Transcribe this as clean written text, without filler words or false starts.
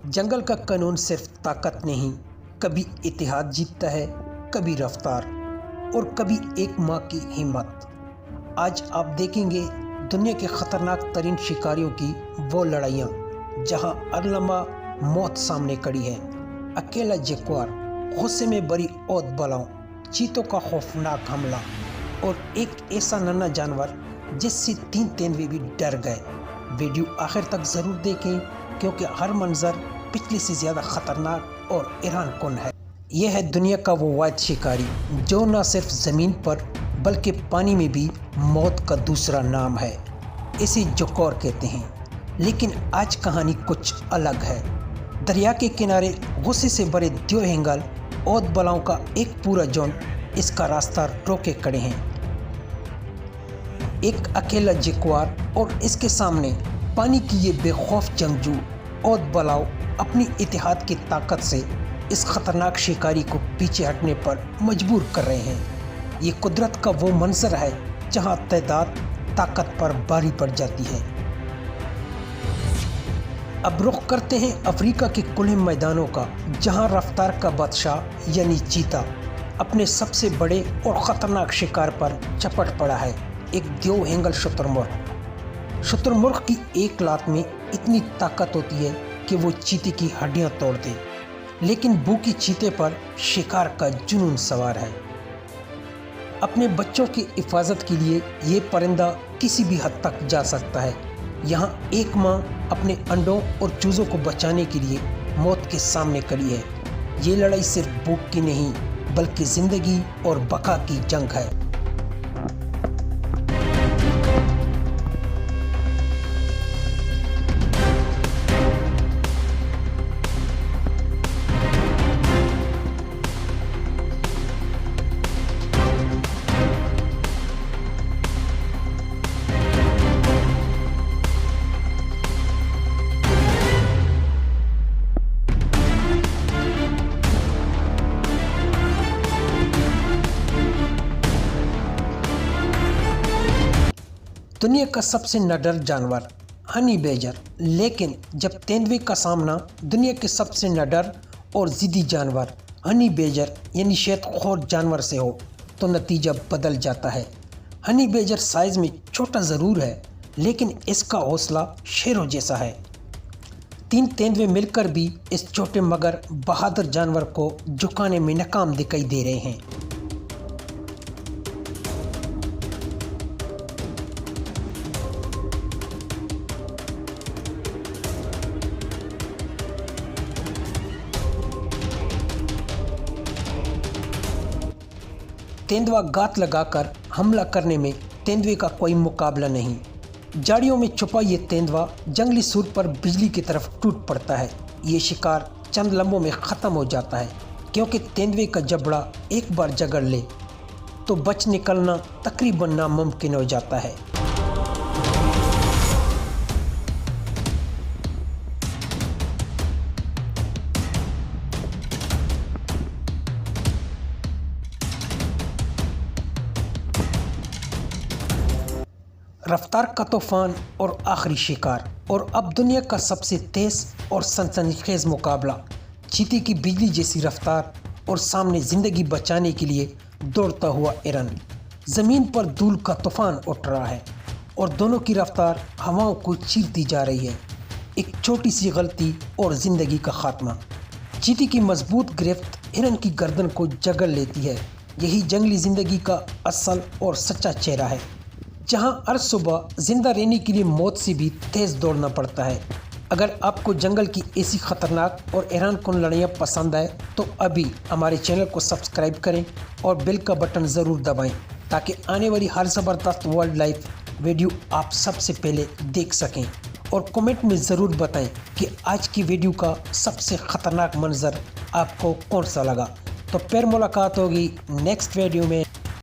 جنگل کا قانون صرف طاقت نہیں، کبھی اتحاد جیتتا ہے، کبھی رفتار اور کبھی ایک ماں کی ہمت۔ آج آپ دیکھیں گے دنیا کے خطرناک ترین شکاریوں کی وہ لڑائیاں جہاں ہر لمحہ موت سامنے کھڑی ہے۔ اکیلا جیگوار، غصے میں بری اود بلاؤ، چیتوں کا خوفناک حملہ اور ایک ایسا ننھا جانور جس سے 3 تیندوے بھی ڈر گئے۔ ویڈیو آخر تک ضرور دیکھیں کیونکہ ہر منظر پچھلے سے زیادہ خطرناک اور حیران کن ہے۔ یہ ہے دنیا کا وہ واحد شکاری جو نہ صرف زمین پر بلکہ پانی میں بھی موت کا دوسرا نام ہے۔ اسے جیگوار کہتے ہیں، لیکن آج کہانی کچھ الگ ہے۔ دریا کے کنارے غصے سے بھرے دیو ہینگل اود بلاؤں کا ایک پورا جھنڈ اس کا راستہ روکے کھڑے ہیں۔ ایک اکیلا جیگوار اور اس کے سامنے پانی کی یہ بے خوف جنگجو اود بلاؤ اپنی اتحاد کی طاقت سے اس خطرناک شکاری کو پیچھے ہٹنے پر مجبور کر رہے ہیں۔ یہ قدرت کا وہ منظر ہے جہاں تعداد طاقت پر بھاری پڑ جاتی ہے۔ اب رخ کرتے ہیں افریقہ کے کھلے میدانوں کا، جہاں رفتار کا بادشاہ یعنی چیتا اپنے سب سے بڑے اور خطرناک شکار پر چپٹ پڑا ہے، ایک دیو ہینگل شتر مرغ۔ شتر مرغ کی ایک لات میں اتنی طاقت ہوتی ہے کہ وہ چیتے کی ہڈیاں توڑ دے، لیکن بھوکی چیتے پر شکار کا جنون سوار ہے۔ اپنے بچوں کی حفاظت کے لیے یہ پرندہ کسی بھی حد تک جا سکتا ہے۔ یہاں ایک ماں اپنے انڈوں اور چوزوں کو بچانے کے لیے موت کے سامنے کھڑی ہے۔ یہ لڑائی صرف بھوک کی نہیں بلکہ زندگی اور بقا کی جنگ ہے۔ دنیا کا سب سے نڈر جانور ہنی بیجر، لیکن جب تیندوے کا سامنا دنیا کے سب سے نڈر اور ضدی جانور ہنی بیجر یعنی شہد خور جانور سے ہو تو نتیجہ بدل جاتا ہے۔ ہنی بیجر سائز میں چھوٹا ضرور ہے، لیکن اس کا حوصلہ شیروں جیسا ہے۔ 3 تیندوے مل کر بھی اس چھوٹے مگر بہادر جانور کو جھکانے میں ناکام دکھائی دے رہے ہیں۔ تیندوا گات لگا کر حملہ کرنے میں تیندوے کا کوئی مقابلہ نہیں۔ جھاڑیوں میں چھپا یہ تیندوا جنگلی سور پر بجلی کی طرف ٹوٹ پڑتا ہے۔ یہ شکار چند لمحوں میں ختم ہو جاتا ہے، کیونکہ تیندوے کا جبڑا ایک بار جگڑ لے تو بچ نکلنا تقریباً ناممکن ہو جاتا ہے۔ رفتار کا طوفان اور آخری شکار، اور اب دنیا کا سب سے تیز اور سنسنی خیز مقابلہ، چیتے کی بجلی جیسی رفتار اور سامنے زندگی بچانے کے لیے دوڑتا ہوا ہرن۔ زمین پر دھول کا طوفان اٹھ رہا ہے اور دونوں کی رفتار ہواؤں کو چیرتی جا رہی ہے۔ ایک چھوٹی سی غلطی اور زندگی کا خاتمہ۔ چیتے کی مضبوط گرفت ہرن کی گردن کو جگڑ لیتی ہے۔ یہی جنگلی زندگی کا اصل اور سچا چہرہ ہے، جہاں ہر صبح زندہ رہنے کے لیے موت سے بھی تیز دوڑنا پڑتا ہے۔ اگر آپ کو جنگل کی ایسی خطرناک اور حیران کن لڑائیاں پسند آئے تو ابھی ہمارے چینل کو سبسکرائب کریں اور بیل کا بٹن ضرور دبائیں تاکہ آنے والی ہر زبردست وائلڈ لائف ویڈیو آپ سب سے پہلے دیکھ سکیں، اور کمنٹ میں ضرور بتائیں کہ آج کی ویڈیو کا سب سے خطرناک منظر آپ کو کون سا لگا۔ تو پھر ملاقات ہوگی نیکسٹ ویڈیو میں۔